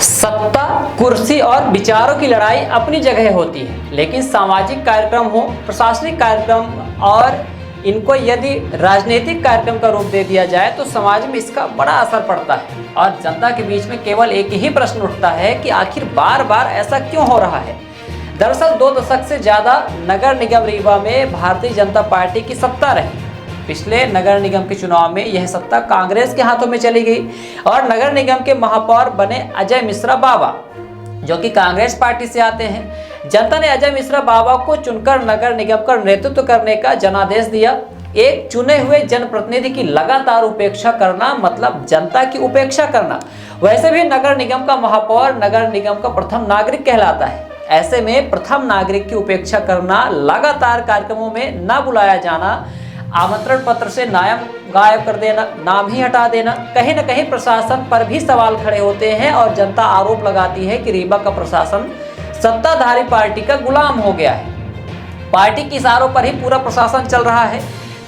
सत्ता, कुर्सी और विचारों की लड़ाई अपनी जगह होती है, लेकिन सामाजिक कार्यक्रम हो, प्रशासनिक कार्यक्रम और इनको यदि राजनीतिक कार्यक्रम का रूप दे दिया जाए तो समाज में इसका बड़ा असर पड़ता है और जनता के बीच में केवल एक ही प्रश्न उठता है कि आखिर बार बार ऐसा क्यों हो रहा है। दरअसल 2 दशक से ज़्यादा नगर निगम रीवा में भारतीय जनता पार्टी की सत्ता रही। पिछले नगर निगम के चुनाव में यह सत्ता कांग्रेस के हाथों में चली गई और नगर निगम के महापौर बने अजय मिश्रा बाबा, जो कि कांग्रेस पार्टी से आते हैं। जनता ने अजय मिश्रा बाबा को चुनकर नगर निगम का नेतृत्व करने का जनादेश दिया। एक चुने हुए जनप्रतिनिधि की लगातार उपेक्षा करना मतलब जनता की उपेक्षा करना। वैसे भी नगर निगम का महापौर नगर निगम का प्रथम नागरिक कहलाता है। ऐसे में प्रथम नागरिक की उपेक्षा करना, लगातार कार्यक्रमों में न बुलाया जाना, आमंत्रण पत्र से नाम गायब कर देना, नाम ही हटा देना, कहीं न कहीं प्रशासन पर भी सवाल खड़े होते हैं और जनता आरोप लगाती है कि रीवा का प्रशासन सत्ताधारी पार्टी का गुलाम हो गया है। पार्टी के इशारों पर ही पूरा प्रशासन चल रहा है।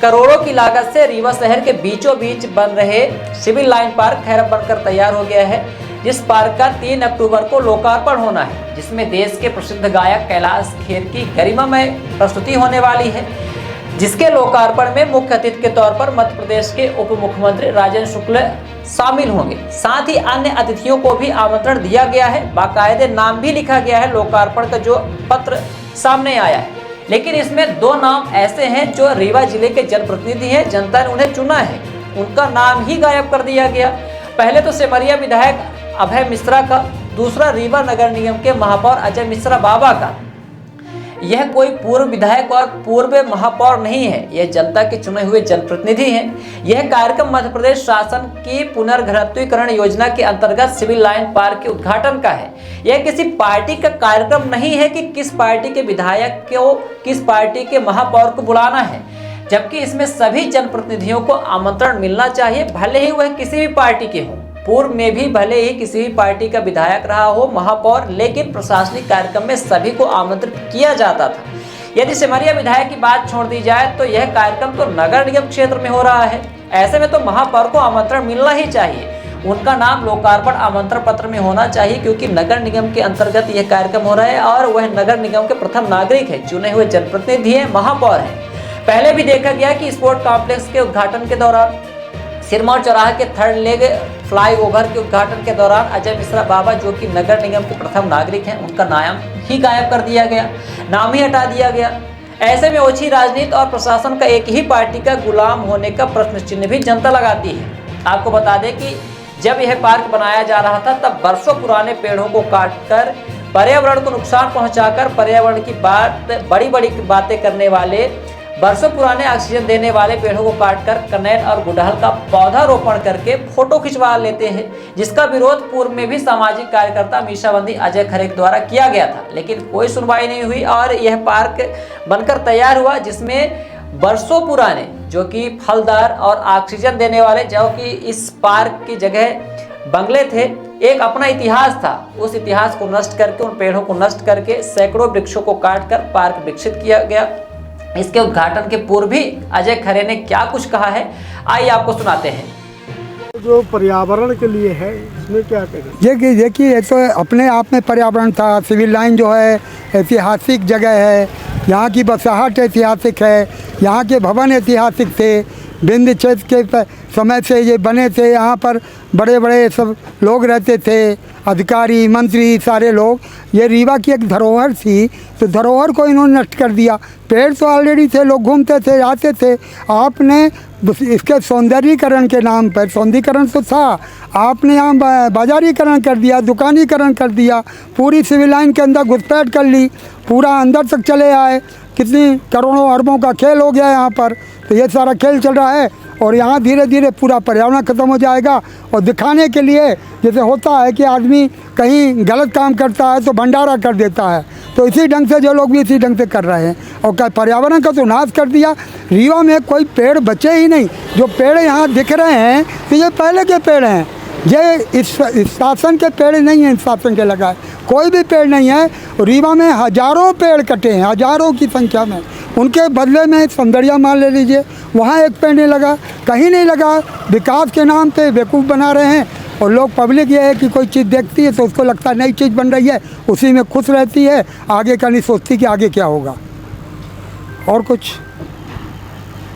करोड़ों की लागत से रीवा शहर के बीचों बीच बन रहे सिविल लाइन पार्क खैर बनकर तैयार हो गया है, जिस पार्क का 3 अक्टूबर को लोकार्पण होना है, जिसमें देश के प्रसिद्ध गायक कैलाश खेर की गरिमामय प्रस्तुति होने वाली है, जिसके लोकार्पण में मुख्य अतिथि के तौर पर मध्य प्रदेश के उप मुख्यमंत्री राजेंद्र शुक्ल शामिल होंगे। साथ ही अन्य अतिथियों को भी आमंत्रण दिया गया है। बाकायदे नाम भी लिखा गया है लोकार्पण का जो पत्र सामने आया है, लेकिन इसमें 2 नाम ऐसे हैं जो रीवा जिले के जनप्रतिनिधि हैं, जनता ने उन्हें चुना है, उनका नाम ही गायब कर दिया गया। पहले तो सिमरिया विधायक अभय मिश्रा का, दूसरा रीवा नगर निगम के महापौर अजय मिश्रा बाबा का। यह कोई पूर्व विधायक और पूर्व महापौर नहीं है, यह जनता के चुने हुए जनप्रतिनिधि हैं। यह कार्यक्रम मध्य प्रदेश शासन की पुनर्घनत्वीकरण योजना के अंतर्गत सिविल लाइन पार्क के उद्घाटन का है। यह किसी पार्टी का कार्यक्रम नहीं है कि किस पार्टी के विधायक को, किस पार्टी के महापौर को बुलाना है, जबकि इसमें सभी जनप्रतिनिधियों को आमंत्रण मिलना चाहिए, भले ही वह किसी भी पार्टी के हों। पूर्व में भी भले ही किसी भी पार्टी का विधायक रहा हो, महापौर, लेकिन प्रशासनिक कार्यक्रम में सभी को आमंत्रित किया जाता था। यदि सिमरिया विधायक की बात छोड़ दी जाए तो यह कार्यक्रम तो नगर निगम क्षेत्र में हो रहा है। ऐसे में तो महापौर को आमंत्रण मिलना ही चाहिए, उनका नाम लोकार्पण आमंत्रण पत्र में होना चाहिए, क्योंकि नगर निगम के अंतर्गत यह कार्यक्रम हो रहा है और वह नगर निगम के प्रथम नागरिक है, चुने हुए जनप्रतिनिधि है, महापौर है। पहले भी देखा गया कि स्पोर्ट कॉम्प्लेक्स के उद्घाटन के दौरान, सिरमौर चौराहे के 3rd लेग फ्लाईओवर के उद्घाटन के दौरान अजय मिश्रा बाबा, जो कि नगर निगम के प्रथम नागरिक हैं, उनका नाम ही गायब कर दिया गया, नाम ही हटा दिया गया। ऐसे में ओछी राजनीति और प्रशासन का एक ही पार्टी का गुलाम होने का प्रश्न चिन्ह भी जनता लगाती है। आपको बता दें कि जब यह पार्क बनाया जा रहा था तब बरसों पुराने पेड़ों को काटकर, पर्यावरण को नुकसान पहुंचाकर, पर्यावरण की बड़ी बड़ी बातें करने वाले, बरसों पुराने ऑक्सीजन देने वाले पेड़ों को काटकर कनेर और गुड़हल का पौधा रोपण करके फोटो खिंचवा लेते हैं, जिसका विरोध पूर्व में भी सामाजिक कार्यकर्ता मीसाबंदी अजय खरे द्वारा किया गया था, लेकिन कोई सुनवाई नहीं हुई और यह पार्क बनकर तैयार हुआ, जिसमें बरसों पुराने जो कि फलदार और ऑक्सीजन देने वाले, जो कि इस पार्क की जगह बंगले थे, एक अपना इतिहास था। उस इतिहास को नष्ट करके, उन पेड़ों को नष्ट करके, सैकड़ों वृक्षों को काटकर पार्क विकसित किया गया। इसके उद्घाटन के पूर्व भी अजय खरे ने क्या कुछ कहा है, आइए आपको सुनाते हैं। जो पर्यावरण के लिए है, इसमें क्या कहें? देखिए ये तो अपने आप में पर्यावरण था। सिविल लाइन जो है ऐतिहासिक जगह है, यहाँ की बसाहट ऐतिहासिक है, यहाँ के भवन ऐतिहासिक थे, बिंद क्षेत्र के समय से ये बने थे। यहाँ पर बड़े बड़े सब लोग रहते थे, अधिकारी, मंत्री, सारे लोग। ये रीवा की एक धरोहर थी, तो धरोहर को इन्होंने नष्ट कर दिया। पेड़ तो ऑलरेडी थे, लोग घूमते थे, आते थे। आपने इसके सौंदर्यीकरण के नाम पर, सौंदर्यीकरण तो था, आपने यहाँ बाजारीकरण कर दिया, दुकानीकरण कर दिया, पूरी सिविल लाइन के अंदर घुसपैठ कर ली, पूरा अंदर तक चले आए। कितनी करोड़ों अरबों का खेल हो गया यहाँ पर। तो ये सारा खेल चल रहा है और यहाँ धीरे धीरे पूरा पर्यावरण ख़त्म हो जाएगा। और दिखाने के लिए जैसे होता है कि आदमी कहीं गलत काम करता है तो भंडारा कर देता है, तो इसी ढंग से जो लोग भी इसी ढंग से कर रहे हैं और पर्यावरण का तो नाश कर दिया। रीवा में कोई पेड़ बचे ही नहीं। जो पेड़ यहाँ दिख रहे हैं तो ये पहले के पेड़ हैं। ये इस शासन के पेड़ नहीं है, इस शासन के लगाए कोई भी पेड़ नहीं है। रीवा में हज़ारों पेड़ कटे हैं, हज़ारों की संख्या में। उनके बदले में सौंदर्या मान ले लीजिए, वहाँ एक पेड़ नहीं लगा, कहीं नहीं लगा। विकास के नाम पे बेवकूफ़ बना रहे हैं। और लोग पब्लिक ये है कि कोई चीज़ देखती है तो उसको लगता है नई चीज़ बन रही है, उसी में खुश रहती है, आगे का नहीं सोचती कि आगे क्या होगा। और कुछ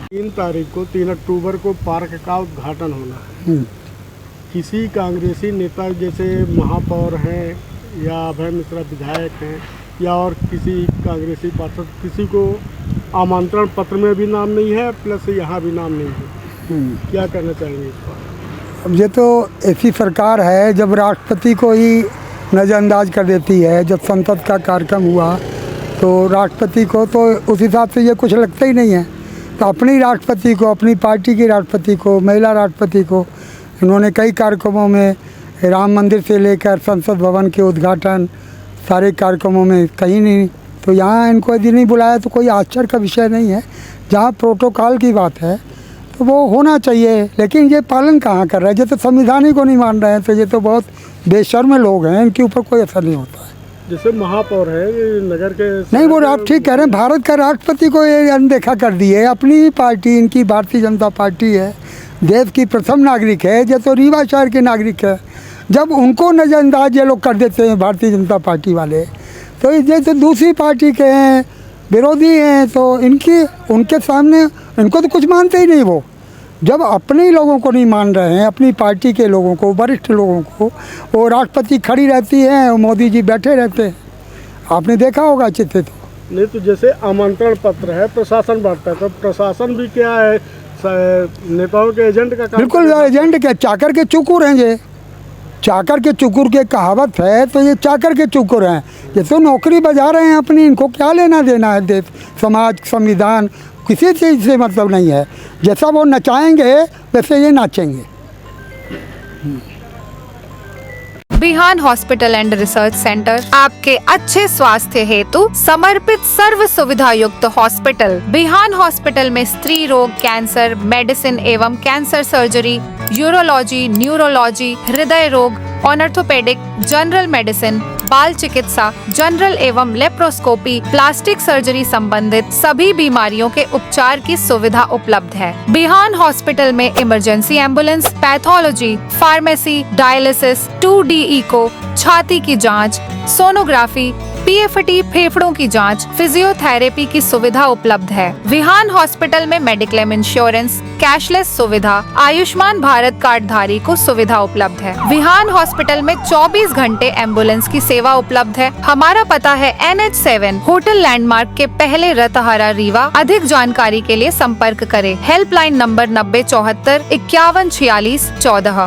3 तारीख को 3 अक्टूबर को पार्क का उद्घाटन होना है। किसी कांग्रेसी नेता जैसे महापौर हैं या अभय मिश्रा विधायक हैं या और किसी कांग्रेसी पार्षद, किसी को आमंत्रण पत्र में भी नाम नहीं है, प्लस यहाँ भी नाम नहीं है। क्या करना चाहेंगे इस पर? अब ये तो ऐसी सरकार है जब राष्ट्रपति को ही नज़रअंदाज कर देती है। जब संसद का कार्यक्रम हुआ तो राष्ट्रपति को तो उस हिसाब से ये कुछ लगता ही नहीं है। तो अपनी राष्ट्रपति को, अपनी पार्टी की राष्ट्रपति को, महिला राष्ट्रपति को इन्होंने कई कार्यक्रमों में, राम मंदिर से लेकर संसद भवन के उद्घाटन, सारे कार्यक्रमों में कहीं नहीं। तो यहाँ इनको यदि नहीं बुलाया तो कोई आश्चर्य का विषय नहीं है। जहाँ प्रोटोकॉल की बात है तो वो होना चाहिए, लेकिन ये पालन कहाँ कर रहे हैं। जैसे संविधान ही को नहीं मान रहे हैं तो ये तो बहुत बेशर्म लोग हैं, इनके ऊपर कोई असर नहीं होता है। जैसे महापौर है नगर के, नहीं वो आप ठीक कह रहे हैं। भारत का राष्ट्रपति को ये अनदेखा कर दिए। अपनी ही पार्टी, इनकी भारतीय जनता पार्टी है, देश की प्रथम नागरिक है, जो तो रीवा शहर के नागरिक है। जब उनको नज़रअंदाज ये लोग कर देते हैं भारतीय जनता पार्टी वाले, तो ये तो दूसरी पार्टी के हैं, विरोधी हैं, तो उनके सामने इनको तो कुछ मानते ही नहीं। वो जब अपने लोगों को नहीं मान रहे हैं, अपनी पार्टी के लोगों को, वरिष्ठ लोगों को, वो राष्ट्रपति खड़ी रहती है और मोदी जी बैठे रहते हैं। आपने देखा होगा चित्र तो। नहीं तो जैसे आमंत्रण पत्र है, प्रशासन बांटता है, तो प्रशासन भी क्या है, नेताओं के एजेंट का काम? बिल्कुल एजेंट क्या, चाकर के चुकुर हैं ये। चाकर के चुकुर के कहावत है, तो ये चाकर के चुकुर हैं। ये तो नौकरी बजा रहे हैं अपनी, इनको क्या लेना देना है देश, समाज, संविधान, किसी चीज़ से मतलब नहीं है। जैसा वो नचाएंगे वैसे ये नाचेंगे। बिहान हॉस्पिटल एंड रिसर्च सेंटर आपके अच्छे स्वास्थ्य हेतु समर्पित सर्व सुविधा युक्त हॉस्पिटल। बिहान हॉस्पिटल में स्त्री रोग, कैंसर, मेडिसिन एवं कैंसर सर्जरी, यूरोलॉजी, न्यूरोलॉजी, हृदय रोग, ऑर्थोपेडिक, जनरल मेडिसिन, बाल चिकित्सा, जनरल एवं लेप्रोस्कोपी, प्लास्टिक सर्जरी संबंधित सभी बीमारियों के उपचार की सुविधा उपलब्ध है। बिहान हॉस्पिटल में emergency ambulance, pathology, pharmacy, dialysis, 2D echo, छाती की जांच, सोनोग्राफी, PFT फेफड़ों की जांच, फिजियोथेरेपी की सुविधा उपलब्ध है। विहान हॉस्पिटल में मेडिक्लेम इंश्योरेंस, कैशलेस सुविधा, आयुष्मान भारत कार्ड धारी को सुविधा उपलब्ध है। विहान हॉस्पिटल में 24 घंटे एम्बुलेंस की सेवा उपलब्ध है। हमारा पता है NH7 होटल लैंडमार्क के पहले रतहरा, रीवा। अधिक जानकारी के लिए संपर्क करें। Helpline number 9074 5146 14।